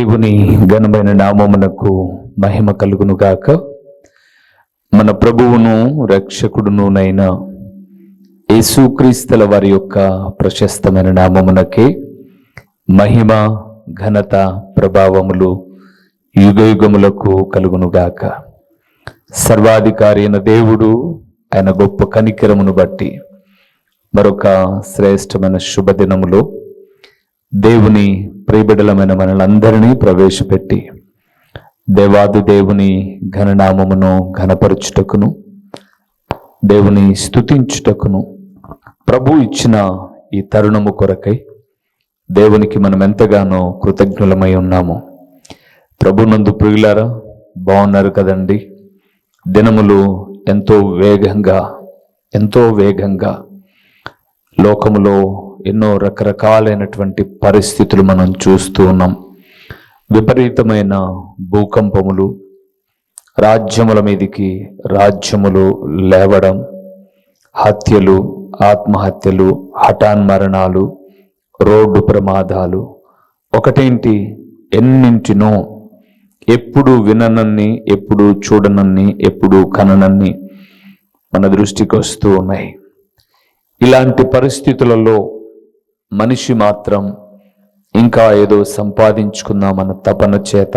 దేవుని ఘనమైన నామమునకు మహిమ కలుగును గాక. మన ప్రభువును రక్షకుడునునైన యేసుక్రీస్తుల వారి యొక్క ప్రశస్తమైన నామమునకే మహిమ, ఘనత, ప్రభావములు యుగయుగములకు కలుగును గాక. సర్వాధికారి అయిన దేవుడు ఆయన గొప్ప కనికరమును బట్టి మరొక శ్రేష్టమైన శుభదినములో దేవుని ప్రియబిడ్డలమైన మనలందరినీ ప్రవేశపెట్టి దేవాది దేవుని ఘననామమును ఘనపరచుటకును, దేవుని స్తుతించుటకును ప్రభు ఇచ్చిన ఈ తరుణము కొరకై దేవునికి మనం ఎంతగానో కృతజ్ఞులమై ఉన్నాము. ప్రభునందు ప్రియులారా, బాగున్నారు కదండి? దినములు ఎంతో వేగంగా లోకములో ఎన్నో రకరకాలైనటువంటి పరిస్థితులు మనం చూస్తూ ఉన్నాం. విపరీతమైన భూకంపములు, రాజ్యముల మీదికి రాజ్యములు లేవడం, హత్యలు, ఆత్మహత్యలు, హఠాన్మరణాలు, రోడ్డు ప్రమాదాలు, ఒకటేంటి ఎన్నింటినో, ఎప్పుడు విననన్ని, ఎప్పుడు చూడనన్ని, ఎప్పుడు కననన్ని మన దృష్టికి వస్తూ ఉన్నాయి. ఇలాంటి పరిస్థితులలో మనిషి మాత్రం ఇంకా ఏదో సంపాదించుకుందామన్న తపన చేత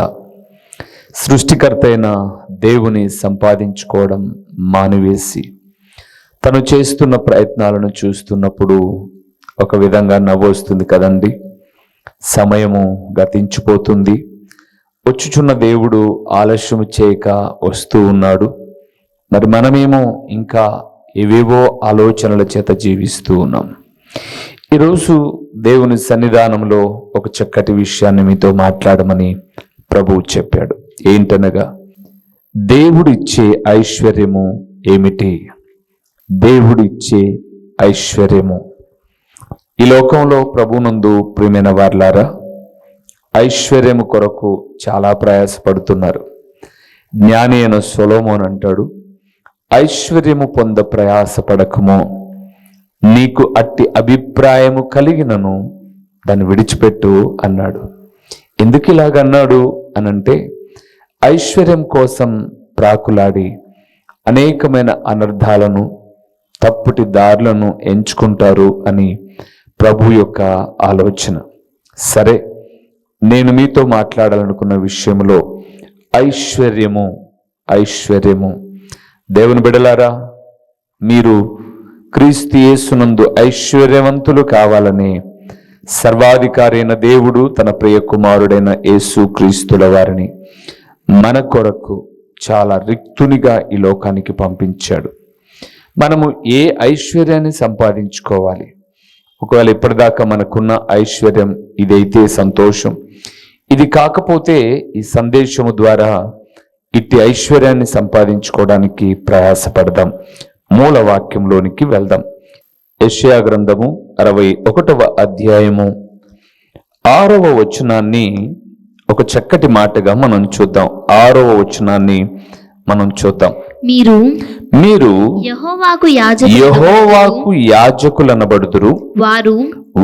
సృష్టికర్త అయిన దేవుని సంపాదించుకోవడం మానివేసి తను చేస్తున్న ప్రయత్నాలను చూస్తున్నప్పుడు ఒక విధంగా నవ్వొస్తుంది కదండి. సమయము గతించిపోతుంది, వచ్చుచున్న దేవుడు ఆలస్యం చేయక వస్తూ ఉన్నాడు. మరి మనమేమో ఇంకా ఏవేవో ఆలోచనల చేత జీవిస్తూ ఉన్నాం. ఈరోజు దేవుని సన్నిధానంలో ఒక చక్కటి విషయాన్ని మీతో మాట్లాడమని ప్రభువు చెప్పాడు. ఏంటనగా, దేవుడిచ్చే ఐశ్వర్యము ఏమిటి? దేవుడిచ్చే ఐశ్వర్యము. ఈ లోకంలో ప్రభునందు ప్రియమైన వార్లారా, ఐశ్వర్యము కొరకు చాలా ప్రయాసపడుతున్నారు. జ్ఞాని అయిన సొలొమోను అంటాడు, ఐశ్వర్యము పొంద ప్రయాసపడకము, నీకు అట్టి అభిప్రాయము కలిగినను దాన్ని విడిచిపెట్టు అన్నాడు. ఎందుకు ఇలాగన్నాడు అనంటే, ఐశ్వర్యం కోసం ప్రాకులాడి అనేకమైన అనర్థాలను, తప్పుటి దారులను ఎంచుకుంటారు అని ప్రభు యొక్క ఆలోచన. సరే, నేను మీతో మాట్లాడాలనుకున్న విషయంలో ఐశ్వర్యము. దేవుని బిడ్డలారా, మీరు క్రీస్తు యేసునందు ఐశ్వర్యవంతులు కావాలని సర్వాధికారి అయిన దేవుడు తన ప్రియ కుమారుడైన యేసు క్రీస్తుల వారిని మన కొరకు చాలా రిక్తునిగా ఈ లోకానికి పంపించాడు. మనము ఏ ఐశ్వర్యాన్ని సంపాదించుకోవాలి? ఒకవేళ ఇప్పటిదాకా మనకున్న ఐశ్వర్యం ఇదైతే సంతోషం. ఇది కాకపోతే ఈ సందేశము ద్వారా ఇట్టి ఐశ్వర్యాన్ని సంపాదించుకోవడానికి ప్రయాసపడదాం. మూల వాక్యంలోనికి వెళ్దాం. యెషయా గ్రంథము 61వ అధ్యాయము 6వ వచనాన్ని ఒక చక్కటి మాటగా మనం చూద్దాం. 6వ వచనాన్ని మనం చూద్దాం. మీరు యెహోవాకు యాజకులనబడుదురు,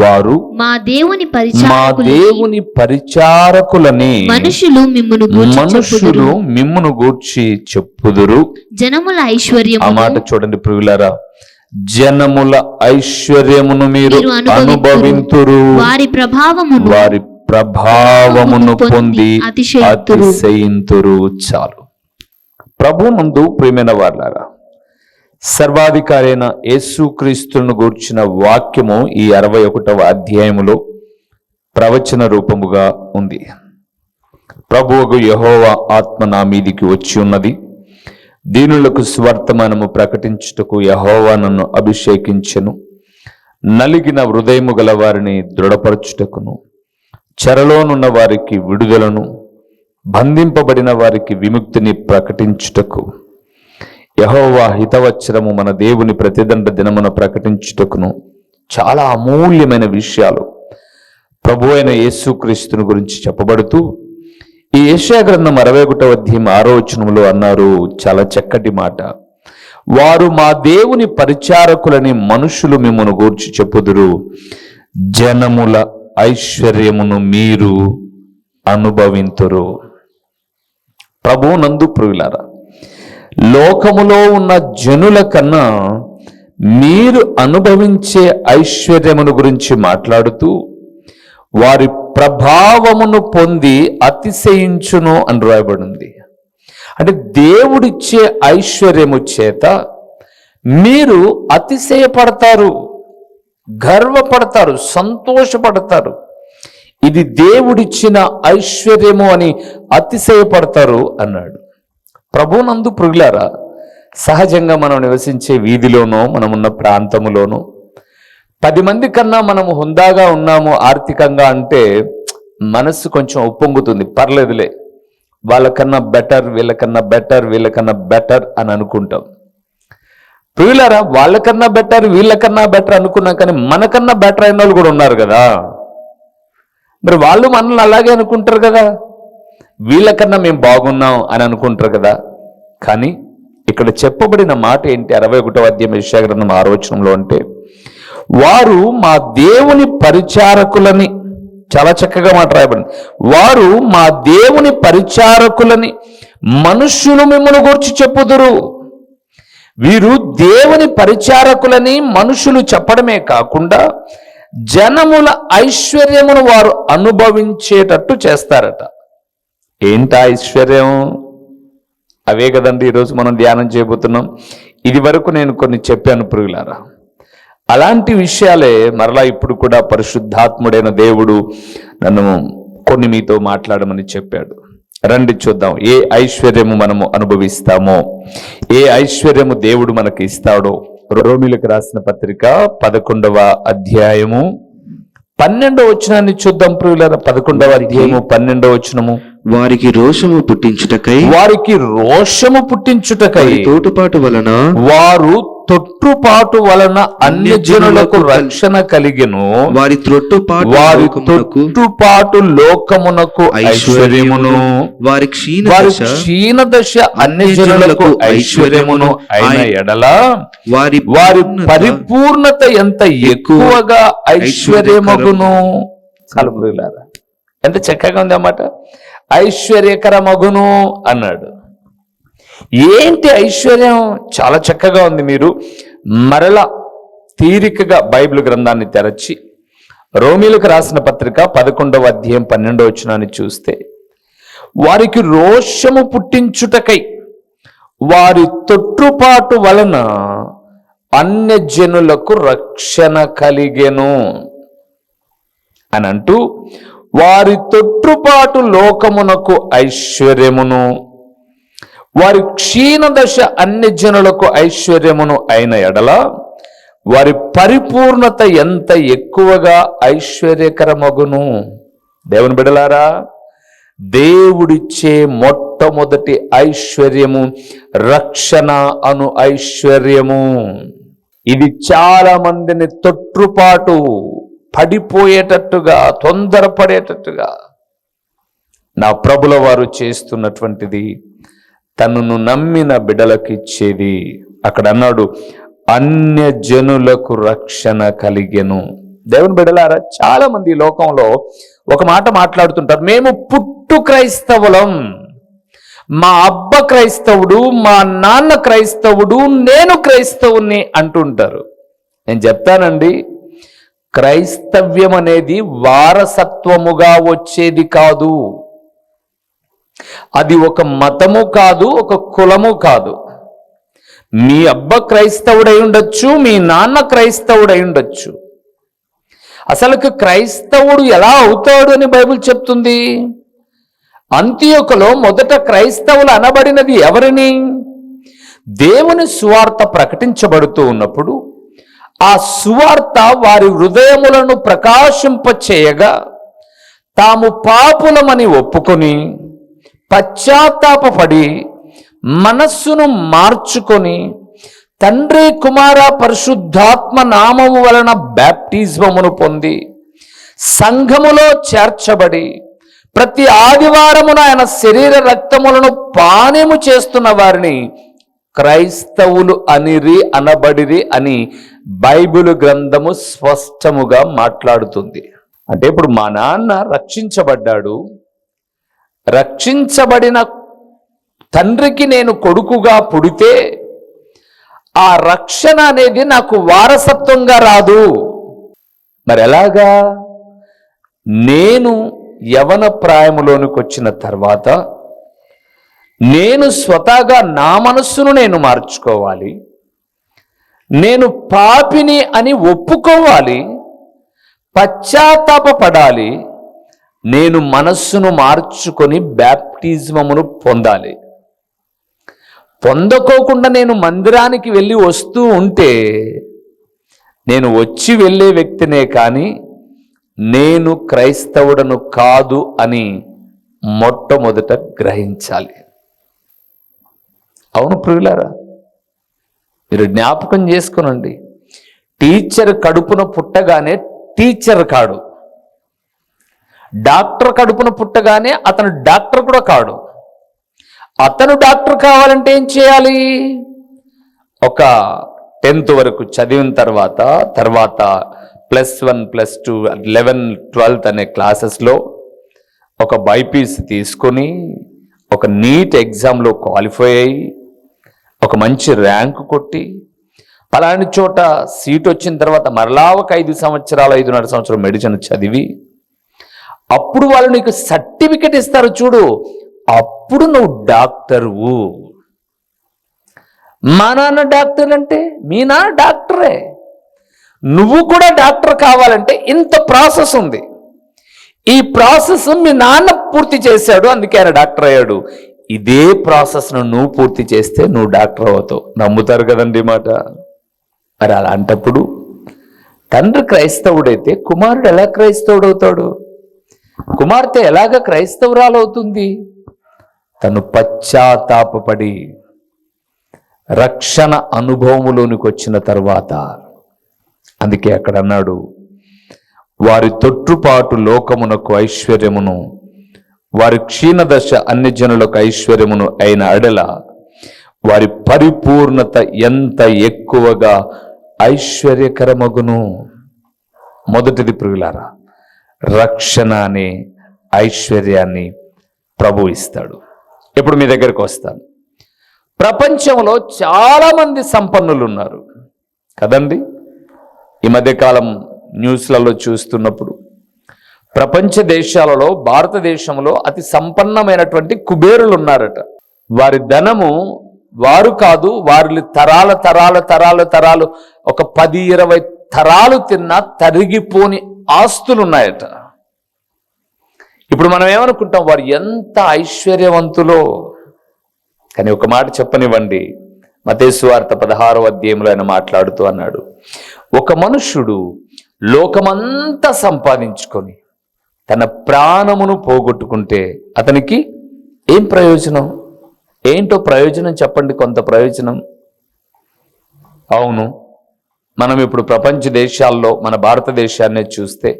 వారు మా దేవుని పరిచారకులని మనుషులు మిమ్మును గూర్చి చెప్పుదురు. జనముల ఐశ్వర్యము. ఆ మాట చూడండి ప్రియులారా, జనముల ఐశ్వర్యమును మీరు అనుభవింతురు, వారి ప్రభావమును పొంది అతిశయింతురు. చాలు. ప్రభునందు ప్రియమైన వారలారా, సర్వాధికారి అయిన యేసుక్రీస్తును గూర్చిన వాక్యము ఈ 61వ అధ్యాయములో ప్రవచన రూపముగా ఉంది. ప్రభువుకు యెహోవా ఆత్మ నా మీదికి వచ్చి ఉన్నది, దీనులకు సువర్తమానము ప్రకటించుటకు యెహోవా నన్ను అభిషేకించెను, నలిగిన హృదయము గల వారిని దృఢపరచుటకును, చెరలోనున్న వారికి విడుదలను, బంధింపబడిన వారికి విముక్తిని ప్రకటించుటకు, యెహోవా హితవచనము మన దేవుని ప్రతిదండ దినమున ప్రకటించుటకును. చాలా అమూల్యమైన విషయాలు ప్రభు అయిన యేసుక్రీస్తుని గురించి చెప్పబడుతూ ఈ యెషయా గ్రంథం 61వ అధ్యాయం 6వ వచనములో అన్నారు చాలా చక్కటి మాట. వారు మా దేవుని పరిచారకులని మనుషులు మిమ్మును గూర్చి చెప్పుదురు, జనముల ఐశ్వర్యమును మీరు అనుభవింతురు. ప్రభువునందు ప్రియులారా, లోకములో ఉన్న జనుల కన్నా మీరు అనుభవించే ఐశ్వర్యమును గురించి మాట్లాడుతూ వారి ప్రభావమును పొంది అతిశయించును అని రాయబడింది. అంటే దేవుడిచ్చే ఐశ్వర్యము చేత మీరు అతిశయపడతారు, గర్వపడతారు, సంతోషపడతారు. ఇది దేవుడిచ్చిన ఐశ్వర్యము అని అతిశయపడతారు అన్నాడు. ప్రభువునందు ప్రియులారా, సహజంగా మనం నివసించే వీధిలోనో మనమున్న ప్రాంతములోనో 10 మంది కన్నా మనము హుందాగా ఉన్నాము ఆర్థికంగా అంటే మనస్సు కొంచెం ఉప్పొంగుతుంది. పర్లేదులే, వాళ్ళకన్నా బెటర్, వీళ్ళకన్నా బెటర్, వీళ్ళకన్నా బెటర్ అని అనుకుంటాం. ప్రియులారా, వాళ్ళకన్నా బెటర్, వీళ్ళకన్నా బెటర్ అనుకున్నాం, కానీ మనకన్నా బెటర్ అయిన వాళ్ళు కూడా ఉన్నారు కదా. మరి వాళ్ళు మనల్ని అలాగే అనుకుంటారు కదా, వీళ్ళకన్నా మేము బాగున్నాం అని అనుకుంటారు కదా. కానీ ఇక్కడ చెప్పబడిన మాట ఏంటి? 61వ అధ్యాయం యెషయా గ్రంథం 6వ వచనంలో అంటే, వారు మా దేవుని పరిచారకులని, చాలా చక్కగా మాట రాయబడింది, వారు మా దేవుని పరిచారకులని మనుష్యులు మిమ్మల్ని గూర్చి చెప్పుదురు. వీరు దేవుని పరిచారకులని మనుషులు చెప్పడమే కాకుండా జనముల ఐశ్వర్యమును వారు అనుభవించేటట్టు చేస్తారట. ఏంటా ఐశ్వర్యం? అవే కదండి ఈరోజు మనం ధ్యానం చేయబోతున్నాం. ఇది వరకు నేను కొన్ని చెప్పాను ప్రియులారా. అలాంటి విషయాలే మరలా ఇప్పుడు కూడా పరిశుద్ధాత్ముడైన దేవుడు నన్ను కొన్ని మీతో మాట్లాడమని చెప్పాడు. రండి చూద్దాం, ఏ ఐశ్వర్యము మనము అనుభవిస్తామో, ఏ ఐశ్వర్యము దేవుడు మనకి ఇస్తాడో. రోమీయులకు రాసిన పత్రిక 11వ అధ్యాయము 12వ వచనాన్ని చూద్దాం ప్రియులారా. 11వ అధ్యాయము 12వ వచనము, వారికి రోషము పుట్టించుటకై, వారికి రోషము పుట్టించుటకై తోటుపాటు వలన, వారు తొట్టుపాటు వలన అన్య జనులకు రక్షణ కలిగెను. వారి త్రొట్టుపాటు వారి లోకమునకు తొట్టుపాటు లోకమునకు ఐశ్వర్యమును, వారి వారి క్షీణ దశ అన్య జనులకు ఐశ్వర్యమును అయిన ఎడల వారి పరిపూర్ణత ఎంత ఎక్కువగా ఐశ్వర్యమగును. కలుపులారా, ఎంత చక్కగా ఉంది అన్నమాట. ఐశ్వర్యకరమగును అన్నాడు. ఏంటి ఐశ్వర్యం? చాలా చక్కగా ఉంది. మీరు మరలా తీరికగా బైబిల్ గ్రంథాన్ని తెరచి రోమీయులకు రాసిన పత్రిక 11వ అధ్యాయం 12వ వచనాన్ని చూస్తే, వారికి రోషము పుట్టించుటకై వారి తొట్టుపాటు వలన అన్య జనులకు రక్షణ కలిగెను అని అంటూ, వారి తొట్టుపాటు లోకమునకు ఐశ్వర్యమును, వారి క్షీణ దశ అన్య జనులకు ఐశ్వర్యమును అయిన ఎడల వారి పరిపూర్ణత ఎంత ఎక్కువగా ఐశ్వర్యకరమగును. దేవుని బిడ్డలారా, దేవుడిచ్చే మొట్టమొదటి ఐశ్వర్యము రక్షణ అను ఐశ్వర్యము. ఇది చాలా మందిని తొట్టుపాటు పడిపోయేటట్టుగా, తొందరపడేటట్టుగా నా ప్రభుల వారు చేస్తున్నటువంటిది తనను నమ్మిన బిడ్డలకు ఇచ్చేది. అక్కడ అన్నాడు, అన్య జనులకు రక్షణ కలిగెను. దేవుని బిడ్డలారా, చాలా మంది ఈ లోకంలో ఒక మాట మాట్లాడుతుంటారు, మేము పుట్టు క్రైస్తవులం, మా అబ్బ క్రైస్తవుడు, మా నాన్న క్రైస్తవుడు, నేను క్రైస్తవుని అంటుంటారు. నేను చెప్తానండి, క్రైస్తవ్యం అనేది వారసత్వముగా వచ్చేది కాదు. అది ఒక మతము కాదు, ఒక కులము కాదు. మీ అబ్బ క్రైస్తవుడై ఉండొచ్చు, మీ నాన్న క్రైస్తవుడై ఉండొచ్చు. అసలుకి క్రైస్తవుడు ఎలా అవుతాడు అని బైబిల్ చెప్తుంది. అంతియోకులో మొదట క్రైస్తవులు అనబడినది ఎవరిని? దేవుని సువార్త ప్రకటించబడుతూ ఉన్నప్పుడు ఆ సువార్త వారి హృదయములను ప్రకాశింపచేయగా తాము పాపులమని ఒప్పుకొని పశ్చాత్తాపపడి మనస్సును మార్చుకొని తండ్రి కుమార పరిశుద్ధాత్మ నామము వలన బ్యాప్టిజమును పొంది సంఘములో చేర్చబడి ప్రతి ఆదివారమున ఆయన శరీర రక్తములను పానీయము చేస్తున్న వారిని క్రైస్తవులు అనబడిరి అని బైబిల్ గ్రంథము స్పష్టముగా మాట్లాడుతుంది. అంటే ఇప్పుడు మా నాన్న రక్షించబడ్డాడు, రక్షించబడిన తండ్రికి నేను కొడుకుగా పుడితే ఆ రక్షణ అనేది నాకు వారసత్వంగా రాదు. మరి ఎలాగా? నేను యవన ప్రాయములోనికి వచ్చిన తర్వాత నేను స్వతహాగా నా మనస్సును నేను మార్చుకోవాలి, నేను పాపిని అని ఒప్పుకోవాలి, పశ్చాత్తాపపడాలి, నేను మనస్సును మార్చుకొని బ్యాప్టిజమును పొందాలి. పొందకోకుండా నేను మందిరానికి వెళ్ళి వస్తూ ఉంటే నేను వచ్చి వెళ్ళే వ్యక్తినే కానీ నేను క్రైస్తవుడను కాదు అని మొట్టమొదట గ్రహించాలి. అవును ప్రియులారా, మీరు జ్ఞాపకం చేసుకునండి. టీచర్ కడుపున పుట్టగానే టీచర్ కాడు, డాక్టర్ కడుపున పుట్టగానే అతను డాక్టర్ కూడా కాడు. అతను డాక్టర్ కావాలంటే ఏం చేయాలి? ఒక 10th వరకు చదివిన తర్వాత +1 +2 11 12 అనే క్లాసెస్లో ఒక బైపీసీ తీసుకొని ఒక నీట్ ఎగ్జామ్లో క్వాలిఫై అయ్యి ఒక మంచి ర్యాంకు కొట్టి అలాంటి చోట సీట్ వచ్చిన తర్వాత మరలా ఒక 5.5 సంవత్సరాలు మెడిసిన్ చదివి అప్పుడు వాళ్ళు నీకు సర్టిఫికెట్ ఇస్తారు చూడు, అప్పుడు నువ్వు డాక్టర్వు. మా నాన్న డాక్టర్ అంటే మీ నాన్న డాక్టరే, నువ్వు కూడా డాక్టర్ కావాలంటే ఇంత ప్రాసెస్ ఉంది. ఈ ప్రాసెస్ మీ నాన్న పూర్తి చేశాడు, అందుకే ఆయన డాక్టర్ అయ్యాడు. ఇదే ప్రాసెస్ను నువ్వు పూర్తి చేస్తే నువ్వు డాక్టర్ అవుతావు. నమ్ముతారు కదండి మాట. మరి అలాంటప్పుడు తండ్రి క్రైస్తవుడైతే కుమారుడు ఎలా క్రైస్తవుడవుతాడు? కుమార్తె ఎలాగ క్రైస్తవురాలవుతుంది? తను పశ్చాత్తాపపడి రక్షణ అనుభవములోనికి వచ్చిన తర్వాత. అందుకే అక్కడ అన్నాడు, వారి తొట్టుపాటు లోకమునకు ఐశ్వర్యమును, వారి క్షీణదశ అన్ని జనులకు ఐశ్వర్యమును అయిన అడల వారి పరిపూర్ణత ఎంత ఎక్కువగా ఐశ్వర్యకరమగును. మొదటిది ప్రియులారా, రక్షణ అనే ఐశ్వర్యాన్ని ప్రభు ఇస్తాడు. ఇప్పుడు మీ దగ్గరికి వస్తాను. ప్రపంచంలో చాలా మంది సంపన్నులు ఉన్నారు కదండి. ఈ మధ్యకాలం న్యూస్లలో చూస్తున్నప్పుడు ప్రపంచ దేశాలలో భారతదేశంలో అతి సంపన్నమైనటువంటి కుబేరులు ఉన్నారట. వారి ధనము వారు కాదు, వారి తరాలు ఒక 10-20 తరాలు తిన్నా తరిగిపోని ఆస్తులు ఉన్నాయట. ఇప్పుడు మనం ఏమనుకుంటాం, వారు ఎంత ఐశ్వర్యవంతులో. కానీ ఒక మాట చెప్పనివ్వండి, మత్తయి సువార్త 16వ అధ్యాయంలో ఆయన మాట్లాడుతూ అన్నాడు, ఒక మనుష్యుడు లోకమంతా సంపాదించుకొని తన ప్రాణమును పోగొట్టుకుంటే అతనికి ఏం ప్రయోజనం? ఏంటో ప్రయోజనం చెప్పండి, కొంత ప్రయోజనం. అవును, మనం ఇప్పుడు ప్రపంచ దేశాల్లో మన భారతదేశాన్ని చూస్తే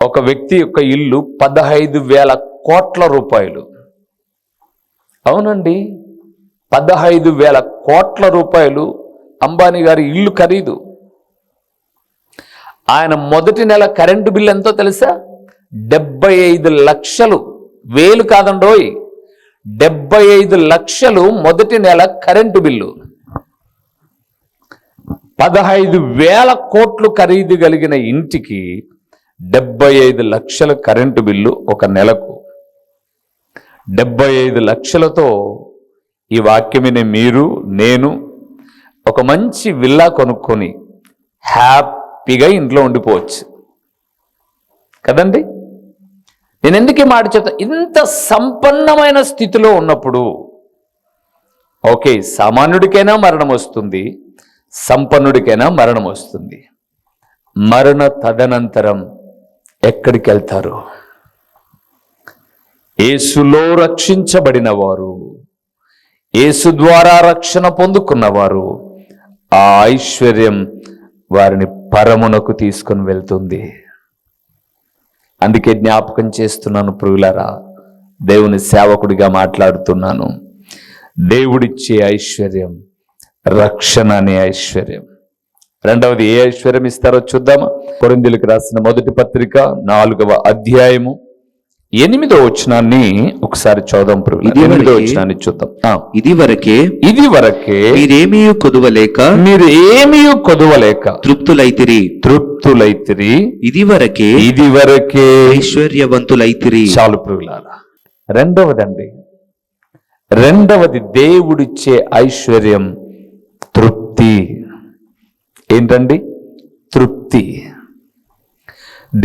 ఒక వ్యక్తి యొక్క ఇల్లు 15,000 కోట్ల రూపాయలు. అవునండి, 15,000 కోట్ల రూపాయలు అంబానీ గారి ఇల్లు ఖరీదు. ఆయన మొదటి నెల కరెంటు బిల్లు ఎంతో తెలుసా? 75 లక్షలు. వేలు కాదండోయ్, 75 లక్షలు మొదటి నెల కరెంటు బిల్లు. 15,000 కోట్లు ఖరీదు కలిగిన ఇంటికి 75 లక్షల కరెంటు బిల్లు ఒక నెలకు. 75 లక్షలతో ఈ వాక్యమినే మీరు నేను ఒక మంచి విల్లా కొనుక్కొని హ్యాపీగా ఇంట్లో ఉండిపోవచ్చు కదండి. నేను ఎందుకు ఈ మాట చెప్తా? ఇంత సంపన్నమైన స్థితిలో ఉన్నప్పుడు ఓకే, సామాన్యుడికైనా మరణం వస్తుంది, సంపన్నుడికైనా మరణం వస్తుంది. మరణ తదనంతరం ఎక్కడికి వెళ్తారు? యేసులో రక్షించబడిన వారు, యేసు ద్వారా రక్షణ పొందుకున్నవారు, ఆ ఐశ్వర్యం వారిని పరమునకు తీసుకొని వెళ్తుంది. అందుకే జ్ఞాపకం చేస్తున్నాను ప్రియులారా, దేవుని సేవకుడిగా మాట్లాడుతున్నాను. దేవుడిచ్చే ఐశ్వర్యం రక్షణ అనే ఐశ్వర్యం. రెండవది ఏ ఐశ్వర్యం ఇస్తారో చూద్దామా? కొరింథీయులకు రాసిన మొదటి పత్రిక 4వ అధ్యాయము 8వ వచనాన్ని ఒకసారి చూద్దాం ప్రియులారా. ఇదివరకే- 8వ వచనాన్ని చూద్దాం. ఇది వరకే ఇది వరకే మీరేమీ కొదువలేక మీరు ఏమీ కొదవలేక తృప్తులైతిరి. ఇది వరకే ఐశ్వర్యవంతులైతిరి. చాలు ప్రియులారా. రెండవది దేవుడిచ్చే ఐశ్వర్యం తృప్తి. ఏంటండి? తృప్తి.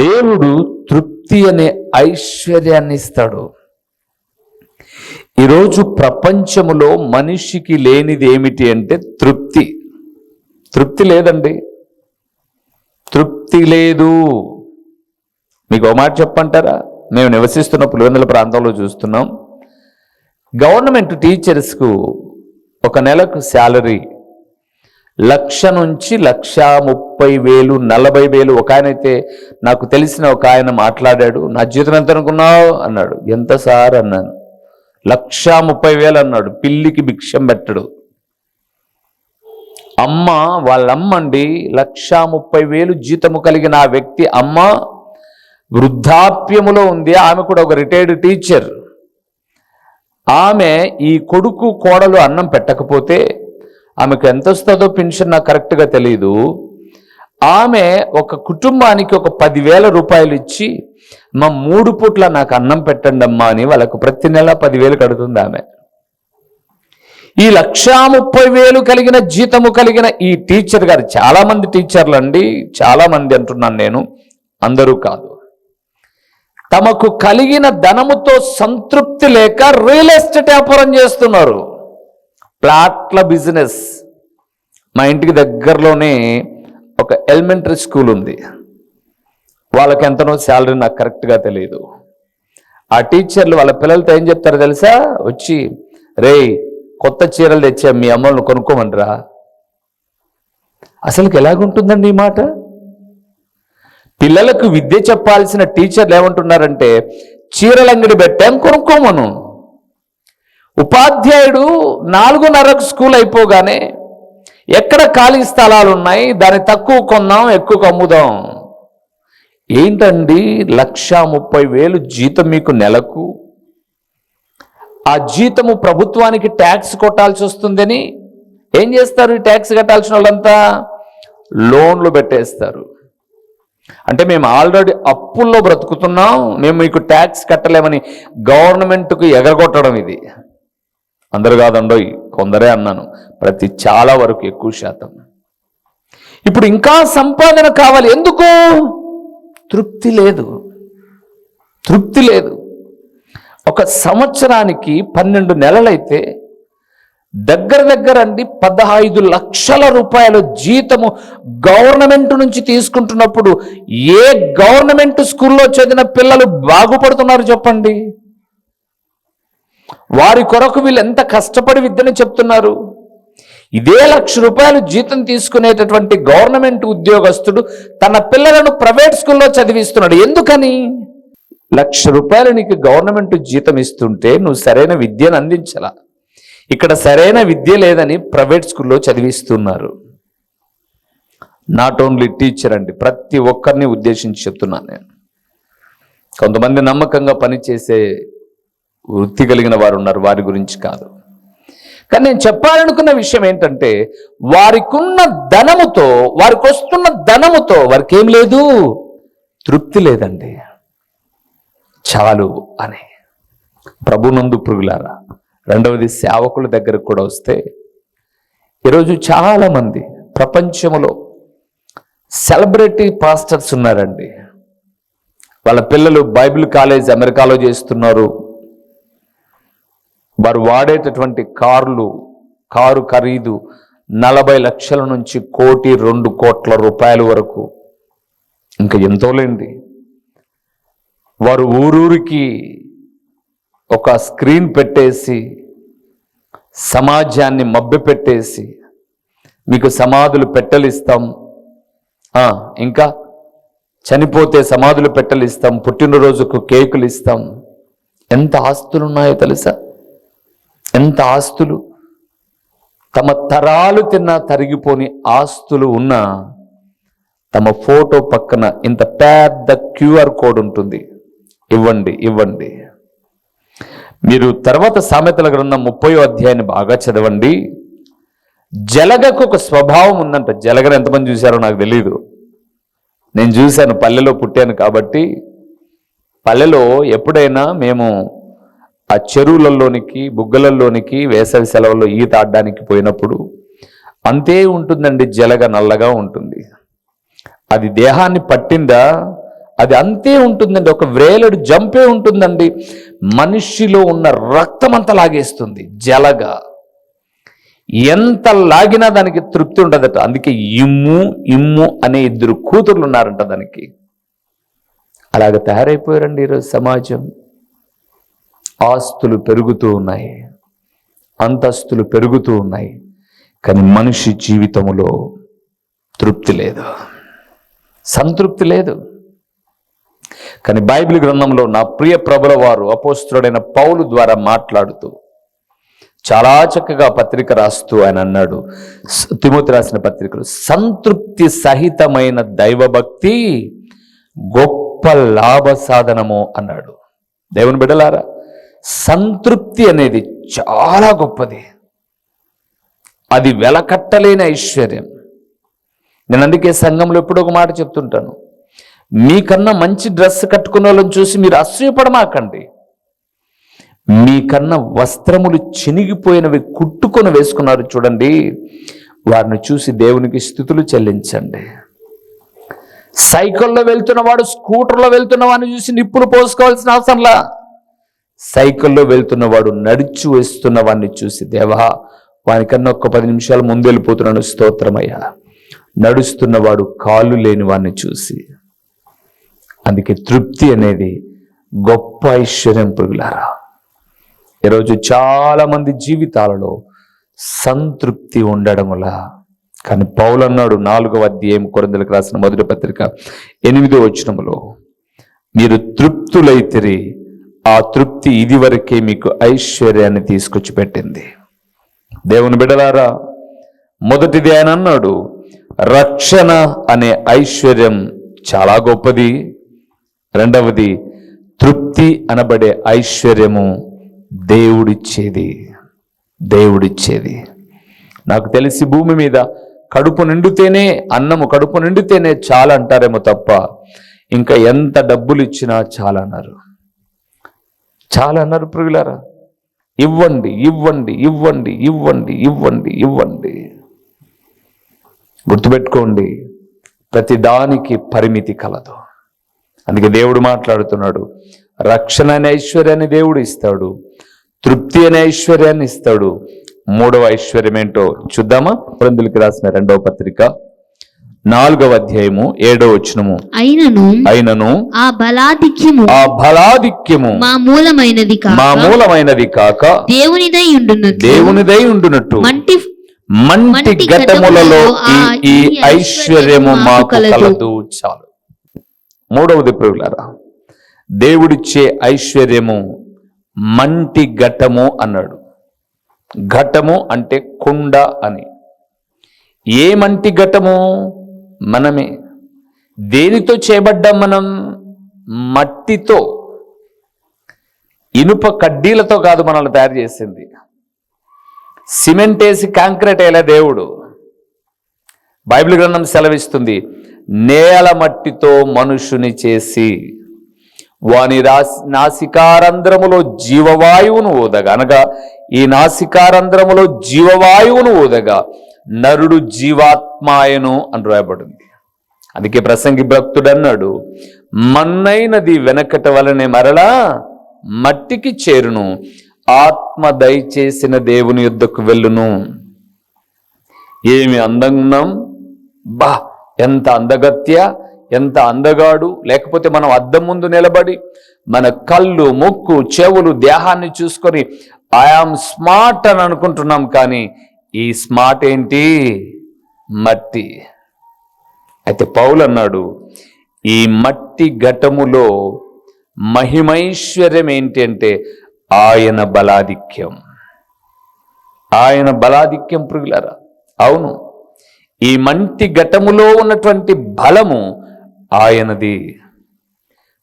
దేవుడు తృప్తి అనే ఐశ్వర్యాన్ని ఇస్తాడు. ఈరోజు ప్రపంచములో మనిషికి లేనిది ఏమిటి అంటే తృప్తి. తృప్తి లేదండి, తృప్తి లేదు. మీకు ఒక మాట చెప్పంటారా? మేము నివసిస్తున్న పులివెందుల ప్రాంతంలో చూస్తున్నాం, గవర్నమెంట్ టీచర్స్కు ఒక నెలకు శాలరీ 1,00,000 నుంచి 1,30,000, 40,000. ఒక ఆయన అయితే నాకు తెలిసిన ఒక ఆయన మాట్లాడాడు. నా జీతం ఎంత అనుకున్నావు అన్నాడు. ఎంత సార్ అన్నాను. 1,30,000 అన్నాడు. పిల్లికి భిక్షం పెట్టడు. అమ్మ, వాళ్ళమ్మండి 1,30,000 జీతము కలిగిన ఆ వ్యక్తి అమ్మ వృద్ధాప్యములో ఉంది. ఆమె కూడా ఒక రిటైర్డ్ టీచర్. ఆమె ఈ కొడుకు కోడలు అన్నం పెట్టకపోతే ఆమెకు ఎంత వస్తుందో పెన్షన్ నాకు కరెక్ట్గా తెలియదు. ఆమె ఒక కుటుంబానికి ఒక 10,000 రూపాయలు ఇచ్చి, మా 3 పూట్ల నాకు అన్నం పెట్టండి అమ్మా అని వాళ్ళకు ప్రతి నెల 10,000 కడుతుంది ఆమె. ఈ 1,30,000 కలిగిన జీతము కలిగిన ఈ టీచర్ గారు, చాలా మంది టీచర్లు అండి, చాలా మంది అంటున్నాను నేను, అందరూ కాదు, తమకు కలిగిన ధనముతో సంతృప్తి లేక రియల్ ఎస్టేట్ వ్యాపారం చేస్తున్నారు. ప్లాట్ల బిజినెస్. మా ఇంటికి దగ్గరలోనే ఒక ఎలిమెంటరీ స్కూల్ ఉంది. వాళ్ళకి ఎంతనో శాలరీ నాకు కరెక్ట్గా తెలియదు. ఆ టీచర్లు వాళ్ళ పిల్లలతో ఏం చెప్తారో తెలుసా? వచ్చి, రేయ్ కొత్త చీరలు తెచ్చా, మీ అమ్మలను కొనుక్కోమనరా. అసలుకి ఎలాగుంటుందండి ఈ మాట? పిల్లలకు విద్య చెప్పాల్సిన టీచర్లు ఏమంటున్నారంటే, చీరల అంగడి పెట్టాం కొనుక్కోమను. ఉపాధ్యాయుడు 4:30కు స్కూల్ అయిపోగానే ఎక్కడ ఖాళీ స్థలాలు ఉన్నాయి, దాన్ని తక్కువ కొందాం ఎక్కువ అమ్ముదాం. ఏంటండి 1,30,000 జీతం మీకు నెలకు? ఆ జీతము ప్రభుత్వానికి ట్యాక్స్ కొట్టాల్సి వస్తుందని ఏం చేస్తారు? ఈ ట్యాక్స్ కట్టాల్సిన వాళ్ళంతా లోన్లు పెట్టేస్తారు. అంటే మేము ఆల్రెడీ అప్పుల్లో బ్రతుకుతున్నాం, మేము మీకు ట్యాక్స్ కట్టలేమని గవర్నమెంట్కు ఎగరగొట్టడం ఇది. అందరు కాదండో, కొందరే అన్నాను, చాలా వరకు ఎక్కువ శాతం. ఇప్పుడు ఇంకా సంపాదన కావాలి. ఎందుకు? తృప్తి లేదు. ఒక సంవత్సరానికి 12 నెలలైతే దగ్గర అండి 15 లక్షల రూపాయల జీతము గవర్నమెంట్ నుంచి తీసుకుంటున్నప్పుడు ఏ గవర్నమెంట్ స్కూల్లో చదివిన పిల్లలు బాగుపడుతున్నారు చెప్పండి? వారి కొరకు వీళ్ళు ఎంత కష్టపడి విద్యను చెప్తున్నారు. ఇదే 1,00,000 రూపాయలు జీతం తీసుకునేటటువంటి గవర్నమెంట్ ఉద్యోగస్తుడు తన పిల్లలను ప్రైవేట్ స్కూల్లో చదివిస్తున్నాడు. ఎందుకని? 1,00,000 రూపాయలు నీకు గవర్నమెంట్ జీతం ఇస్తుంటే నువ్వు సరైన విద్యను అందించాల. ఇక్కడ సరైన విద్య లేదని ప్రైవేట్ స్కూల్లో చదివిస్తున్నారు. నాట్ ఓన్లీ టీచర్ అండి, ప్రతి ఒక్కరిని ఉద్దేశించి చెప్తున్నాను నేను. కొంతమంది నమ్మకంగా పనిచేసే వృత్తి కలిగిన వారు ఉన్నారు, వారి గురించి కాదు. కానీ నేను చెప్పాలనుకున్న విషయం ఏంటంటే, వారికి వస్తున్న ధనముతో వారికి ఏం లేదు, తృప్తి లేదండి. చాలు అని. ప్రభునందు ప్రియులారా, రెండవది సేవకుల దగ్గరకు కూడా వస్తే, ఈరోజు చాలా మంది ప్రపంచంలో సెలబ్రిటీ పాస్టర్స్ ఉన్నారండి. వాళ్ళ పిల్లలు బైబిల్ కాలేజ్ అమెరికాలో చేస్తున్నారు. వారు వాడేటటువంటి కారు ఖరీదు 40 లక్షల నుంచి 1,02 కోట్ల రూపాయల వరకు. ఇంకా ఎంతోలేండి. వారు ఊరూరికి ఒక స్క్రీన్ పెట్టేసి సమాజాన్ని మభ్యపెట్టేసి, మీకు సమాధులు పెట్టలిస్తాం, ఇంకా చనిపోతే సమాధులు పెట్టలిస్తాం, పుట్టినరోజుకు కేకులు ఇస్తాం. ఎంత ఆస్తులు ఉన్నాయో తెలుసా? ఎంత ఆస్తులు! తమ తరాలు తిన్నా తరిగిపోని ఆస్తులు ఉన్నా తమ ఫోటో పక్కన ఇంత పెద్ద QR కోడ్ ఉంటుంది. ఇవ్వండి, ఇవ్వండి. మీరు తర్వాత సామెతల గ్రంథం 30వ అధ్యాయాన్ని బాగా చదవండి. జలగకు ఒక స్వభావం ఉందంట. జలగను ఎంతమంది చూశారో నాకు తెలియదు. నేను చూశాను, పల్లెలో పుట్టాను కాబట్టి. పల్లెలో ఎప్పుడైనా మేము ఆ చెరువులలోనికి, బుగ్గలలోనికి వేసవి సెలవుల్లో ఈత ఆడడానికి పోయినప్పుడు అంతే ఉంటుందండి. జలగ నల్లగా ఉంటుంది. అది దేహాన్ని పట్టిందా, అది అంతే ఉంటుందండి. ఒక వ్రేలుడు జంపే ఉంటుందండి. మనిషిలో ఉన్న రక్తం అంతా లాగేస్తుంది జలగ. ఎంత లాగినా దానికి తృప్తి ఉండదట. అందుకే ఇమ్ము ఇమ్ము అనే 2 కూతుర్లు ఉన్నారంట దానికి. అలాగ తయారైపోయారండి ఈరోజు సమాజం. ఆస్తులు పెరుగుతూ ఉన్నాయి, అంతస్తులు పెరుగుతూ ఉన్నాయి, కానీ మనిషి జీవితంలో తృప్తి లేదు, సంతృప్తి లేదు. కానీ బైబిల్ గ్రంథంలో నా ప్రియ ప్రభుల వారు అపోస్తలుడైన పౌలు ద్వారా మాట్లాడుతూ చాలా చక్కగా పత్రిక రాస్తూ ఆయన అన్నాడు, తిమోతి రాసిన పత్రికలు, సంతృప్తి సహితమైన దైవభక్తి గొప్ప లాభ సాధనము అన్నాడు. దేవుని బిడ్డలారా, సంతృప్తి అనేది చాలా గొప్పది. అది వెలకట్టలేని ఐశ్వర్యం. నేను అందుకే సంఘంలో ఎప్పుడో ఒక మాట చెప్తుంటాను, మీకన్నా మంచి డ్రెస్ కట్టుకున్న వాళ్ళని చూసి మీరు అసూయపడమాకండి. మీకన్నా వస్త్రములు చినిగిపోయినవి కుట్టుకొని వేసుకున్నారు చూడండి, వారిని చూసి దేవునికి స్తుతులు చెల్లించండి. సైకిల్లో వెళ్తున్నవాడు స్కూటర్లో వెళ్తున్న వాడిని చూసి నిప్పులు పోసుకోవాల్సిన అవసరంలా. సైకిల్లో వెళ్తున్నవాడు నడిచి వేస్తున్న వాడిని చూసి, దేవా వానికన్నా ఒక్క 10 నిమిషాలు ముందు వెళ్ళిపోతున్నాను, స్తోత్రమయ్యా. నడుస్తున్నవాడు కాళ్ళు లేని వాడిని చూసి. అందుకే తృప్తి అనేది గొప్ప ఐశ్వర్యం ప్రియులారా. ఈరోజు చాలా మంది జీవితాలలో సంతృప్తి ఉండడములా. కానీ పౌలు అన్నాడు 4వ అధ్యాయం కొరింథీయులకు రాసిన 1వ పత్రిక 8వ వచనములో, మీరు తృప్తులైతిరి, ఆ తృప్తి ఇది వరకే మీకు ఐశ్వర్యాన్ని తీసుకొచ్చి పెట్టింది. దేవుని బిడ్డలారా, మొదటిది ఆయన అన్నాడు, రక్షణ అనే ఐశ్వర్యం చాలా గొప్పది. రెండవది, తృప్తి అనబడే ఐశ్వర్యము దేవుడిచ్చేది. దేవుడిచ్చేది. నాకు తెలిసి భూమి మీద కడుపు నిండితేనే, అన్నము కడుపు నిండితేనే చాలా అంటారేమో తప్ప ఇంకా ఎంత డబ్బులు ఇచ్చినా చాలా అన్నారు. చాలా అన్నారు ప్రియులారా. ఇవ్వండి, ఇవ్వండి, ఇవ్వండి, ఇవ్వండి, ఇవ్వండి, ఇవ్వండి. గుర్తుపెట్టుకోండి, ప్రతి దానికి పరిమితి కలదు. అందుకే దేవుడు మాట్లాడుతున్నాడు, రక్షణ అనే ఐశ్వర్యాన్ని దేవుడు ఇస్తాడు, తృప్తి అనే ఐశ్వర్యాన్ని ఇస్తాడు. 3వ ఐశ్వర్యం ఏంటో చూద్దామా? కొరింథీయులకు రాసిన 2వ పత్రిక 4వ అధ్యాయము 7వ వచనము, అయినను ఆ బలాధిక్యము మా మూలమైనది కాక దేవునిదై ఉండునట్టు మంటి ఘటములలో ఈ ఐశ్వర్యము మాకు కలదు. చాలు. 3వది ప్రియులారా, దేవుడిచ్చే ఐశ్వర్యము మంటి ఘటము అన్నాడు. ఘటము అంటే కుండ అని. ఏ మంటి ఘటము? మనమే. దేనితో చేయబడ్డాం మనం? మట్టితో, ఇనుప కడ్డీలతో కాదు మనల్ని తయారు చేసింది. సిమెంట్ వేసి కాంక్రీట్ వేయలే దేవుడు. బైబిల్ గ్రంథం సెలవిస్తుంది, నేల మట్టితో మనుషుని చేసి వాని నాసికారంధ్రములో జీవవాయువును ఊదగా, అనగా ఈ నాసికారంధ్రములో జీవవాయువును ఊదగా నరుడు జీవాత్మాయను అని రాయబడింది. అందుకే ప్రసంగి భక్తుడు అన్నాడు, మన్నైనది వెనకట వలనే మరలా మట్టికి చేరును, ఆత్మ దయచేసిన దేవుని యుద్ధకు వెళ్ళును. ఏమి అందంగున్నాం బా, ఎంత అందగత్య, ఎంత అందగాడు. లేకపోతే మనం అద్దం ముందు నిలబడి మన కళ్ళు, ముక్కు, చెవులు, దేహాన్ని చూసుకొని ఐఆమ్ స్మార్ట్ అని అనుకుంటున్నాం. కానీ ఈ స్మార్ట్ ఏంటి? మట్టి. అయితే పౌలు అన్నాడు, ఈ మట్టి ఘటములో మహిమైశ్వర్యం ఏంటి అంటే ఆయన బలాధిక్యం. ఆయన బలాధిక్యం ప్రియులారా. అవును, ఈ మట్టి ఘటములో ఉన్నటువంటి బలము ఆయనది.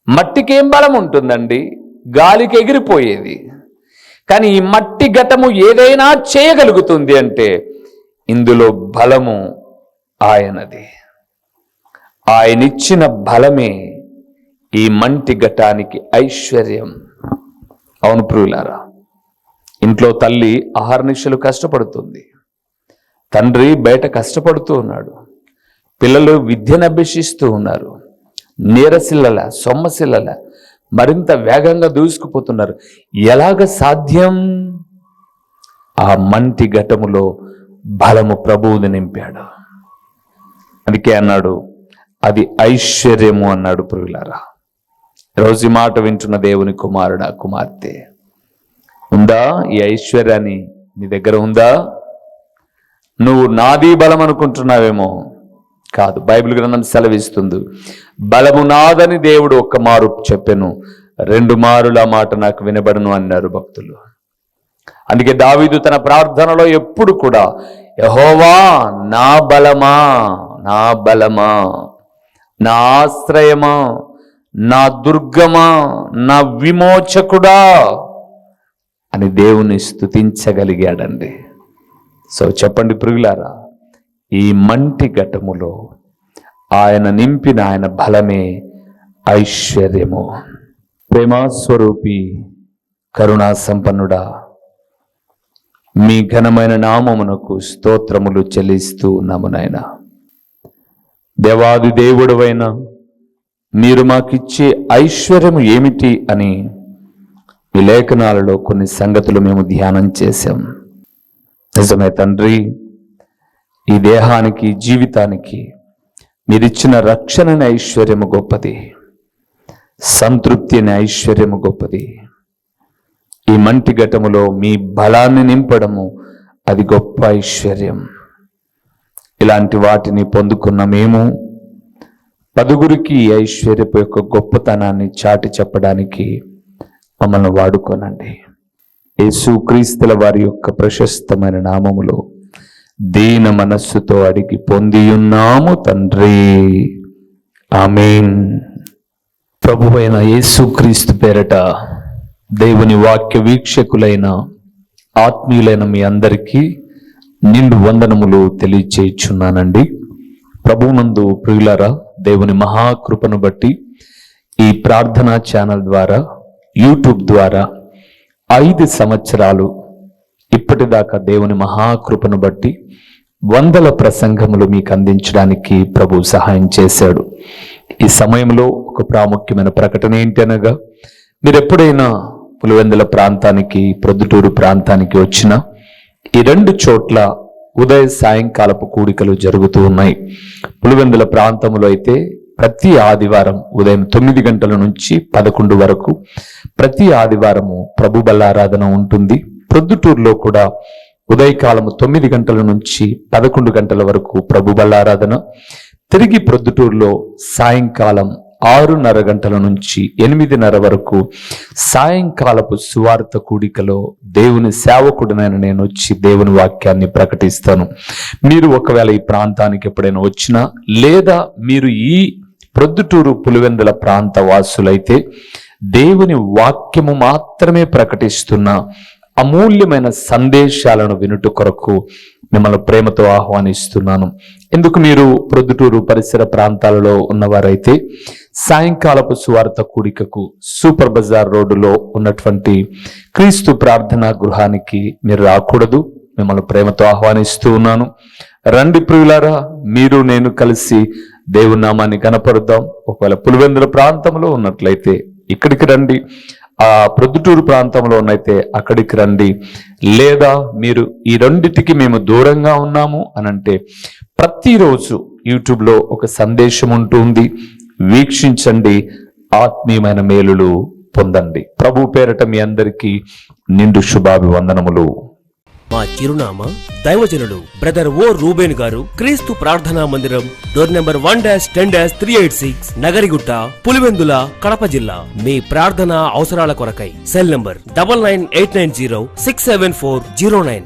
మట్టికి ఏం బలం ఉంటుందండి? గాలికి ఎగిరిపోయేది. కానీ ఈ మట్టి ఘటము ఏదైనా చేయగలుగుతుంది అంటే ఇందులో బలము ఆయనది. ఆయనిచ్చిన బలమే ఈ మంటి ఘటానికి ఐశ్వర్యం. అవును ప్రియులారా, ఇంట్లో తల్లి అహర్నిశలు కష్టపడుతుంది, తండ్రి బయట కష్టపడుతూ ఉన్నాడు, పిల్లలు విద్యను అభ్యసిస్తూ ఉన్నారు, నీరసిల్లల సొమ్మసిల్లల మరింత వేగంగా దూసుకుపోతున్నారు. ఎలాగ సాధ్యం? ఆ మంటి ఘటములో బలము ప్రభువుని నింపాడు. అందుకే అన్నాడు, అది ఐశ్వర్యము అన్నాడు. ప్రియులారా, రోజు మాట వింటున్న దేవుని కుమారుడా, కుమార్తె, ఉందా ఈ ఐశ్వర్యాన్ని నీ దగ్గర? ఉందా? నువ్వు నాది బలం అనుకుంటున్నావేమో. కాదు, బైబిల్ గ్రంథం సెలవిస్తుంది, బలము నాదని దేవుడు ఒక్క మారు చెప్పెను, 2 మారుల మాట నాకు వినబడును అన్నారు భక్తులు. అందుకే దావీదు తన ప్రార్థనలో ఎప్పుడు కూడా యెహోవా నా బలమా, నా బలమా, నా ఆశ్రయమా, నా దుర్గమా, నా విమోచకుడా అని దేవుని స్తుతించగలిగాడండి. సో చెప్పండి ప్రియులారా, ఈ మంటి ఘటములో ఆయన నింపిన ఆయన బలమే ఐశ్వర్యము. ప్రేమాస్వరూపి కరుణా సంపన్నుడా, మీ ఘనమైన నామమునకు స్తోత్రములు చెల్లిస్తూ ఉన్నాము నాయన. దేవాది దేవుడవైన మీరు మాకిచ్చే ఐశ్వర్యము ఏమిటి అని ఈ లేఖనాలలో కొన్ని సంగతులు మేము ధ్యానం చేశాం. నిజమే తండ్రి, ఈ దేహానికి జీవితానికి మీరిచ్చిన రక్షణ అనే ఐశ్వర్యము గొప్పది, సంతృప్తి అనే ఐశ్వర్యము గొప్పది. ఈ మంటి ఘటములో మీ బలాన్ని నింపడము అది గొప్ప ఐశ్వర్యం. ఇలాంటి వాటిని పొందుకున్న మేము 10గురికి ఈ ఐశ్వర్యపు యొక్క గొప్పతనాన్ని చాటి చెప్పడానికి మమ్మల్ని వాడుకోనండి. యేసుక్రీస్తుల వారి యొక్క ప్రశస్తమైన నామములో దీన మనస్సుతో అడిగి పొందియున్నాము తండ్రి, ఆమేన్. ప్రభువైన యేసుక్రీస్తు పేరట దేవుని వాక్య వీక్షకులైన ఆత్మీయులైన మీ అందరికీ నిండు వందనములు తెలియచేయుచున్నానండి. ప్రభువునందు ప్రియులారా, దేవుని మహాకృపను బట్టి ఈ ప్రార్థనా ఛానల్ ద్వారా, యూట్యూబ్ ద్వారా 5 సంవత్సరాలు ఇప్పటిదాకా దేవుని మహాకృపను బట్టి 100 ప్రసంగములు మీకు అందించడానికి ప్రభు సహాయం చేశాడు. ఈ సమయంలో ఒక ప్రాముఖ్యమైన ప్రకటన ఏంటి అనగా, మీరు ఎప్పుడైనా పులివెందుల ప్రాంతానికి, ప్రొద్దుటూరు ప్రాంతానికి వచ్చినా ఈ 2 చోట్ల ఉదయ సాయంకాలపు కూడికలు జరుగుతూ ఉన్నాయి. పులివెందుల ప్రాంతంలో అయితే ప్రతి ఆదివారం ఉదయం 9 గంటల నుంచి 11 వరకు ప్రతి ఆదివారము ప్రభు బల్లారాధన ఉంటుంది. ప్రొద్దుటూరులో కూడా ఉదయకాలము 9 గంటల నుంచి 11 గంటల వరకు ప్రభు బల్లారాధన. తిరిగి ప్రొద్దుటూరులో సాయంకాలం 6:30 గంటల నుంచి 8:30 వరకు సాయంకాలపు సువార్త కూడికలో దేవుని సేవకుడినైన నేను వచ్చి దేవుని వాక్యాన్ని ప్రకటిస్తాను. మీరు ఒకవేళ ఈ ప్రాంతానికి ఎప్పుడైనా వచ్చినా, లేదా మీరు ఈ ప్రొద్దుటూరు పులివెందుల ప్రాంత వాసులైతే దేవుని వాక్యము మాత్రమే ప్రకటిస్తున్న అమూల్యమైన సందేశాలను వినుట కొరకు మిమ్మల్ని ప్రేమతో ఆహ్వానిస్తున్నాను. ఎందుకు మీరు ప్రొద్దుటూరు పరిసర ప్రాంతాలలో ఉన్నవారైతే సాయంకాలపు సువార్త కూడికకు సూపర్ బజార్ రోడ్డులో ఉన్నటువంటి క్రీస్తు ప్రార్థనా గృహానికి మీరు రాకూడదు. మిమ్మల్ని ప్రేమతో ఆహ్వానిస్తూ ఉన్నాను. రండి ప్రియులారా, మీరు నేను కలిసి దేవుని నామాన్ని కనపరుద్దాం. ఒకవేళ పులివెందుల ప్రాంతంలో ఉన్నట్లయితే ఇక్కడికి రండి, ఆ ప్రొద్దుటూరు ప్రాంతంలో ఉన్నైతే అక్కడికి రండి. లేదా మీరు ఈ రెండిటికి మేము దూరంగా ఉన్నాము అనంటే ప్రతిరోజు యూట్యూబ్లో ఒక సందేశం ఉంటుంది, వీక్షించండి, ఆత్మీయమైన మేలులు పొందండి. ప్రభు పేరట మీ అందరికీ నిండు శుభాభివందనములు. మా చిరునామా దైవజనుడు బ్రదర్ ఓ రూబేన్ గారు, క్రీస్తు ప్రార్థనా మందిరం, డోర్ నెంబర్ 1-10-386, నగరిగుట్ట, పులివెందుల, కడప జిల్లా. మీ ప్రార్థనా అవసరాల కొరకై సెల్ నంబర్ 9989067409.